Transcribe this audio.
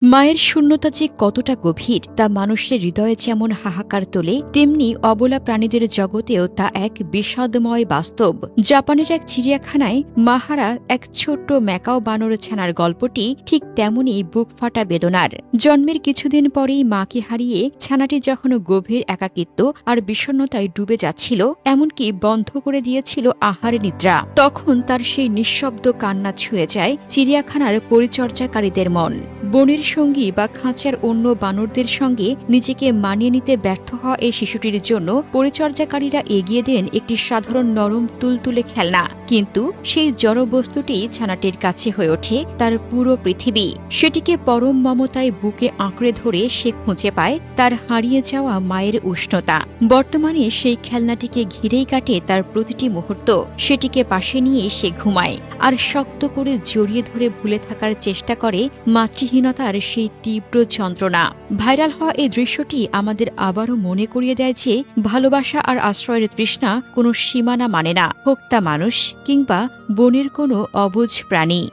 মায়ের শূন্যতা যে কতটা গভীর তা মানুষের হৃদয়ে যেমন হাহাকার তোলে, তেমনি অবলা প্রাণীদের জগতেও তা এক বিষাদময় বাস্তব। জাপানের এক চিড়িয়াখানায় মাহারা এক ছোট্ট ম্যাকাও বানর ছানার গল্পটি ঠিক তেমনই বুক ফাটা বেদনার। জন্মের কিছুদিন পরেই মাকে হারিয়ে ছানাটি যখন গভীর একাকিত্ব আর বিষণ্ণতায় ডুবে যাচ্ছিল, এমনকি বন্ধ করে দিয়েছিল আহার নিদ্রা, তখন তার সেই নিঃশব্দ কান্না ছুঁয়ে যায় চিড়িয়াখানার পরিচর্যাকারীদের মন। বনের সঙ্গী বা খাঁচার অন্য বানরদের সঙ্গে নিজেকে মানিয়ে নিতে ব্যর্থ হওয়া এই শিশুটির জন্য পরিচর্যাকারীরা এগিয়ে দেন একটি সাধারণ নরম তুলতুলে খেলনা। কিন্তু সেই জড়বস্তুটি ছানাটির কাছে হয়ে ওঠে তার পুরো পৃথিবী। সেটিকে পরম মমতায় বুকে আঁকড়ে ধরে সে খুঁজে পায় তার হারিয়ে যাওয়া মায়ের উষ্ণতা। বর্তমানে সেই খেলনাটিকে ঘিরেই কাটে তার প্রতিটি মুহূর্ত। সেটিকে পাশে নিয়ে সে ঘুমায় আর শক্ত করে জড়িয়ে ধরে ভুলে থাকার চেষ্টা করে মাতৃহীনতার সেই তীব্র যন্ত্রণা। ভাইরাল হওয়া এই দৃশ্যটি আমাদের আবারও মনে করিয়ে দেয় যে ভালোবাসা আর আশ্রয়ের তৃষ্ণা কোনো সীমানা মানে না, হোক তা মানুষ কিংবা বনের কোনো অবুঝ প্রাণী।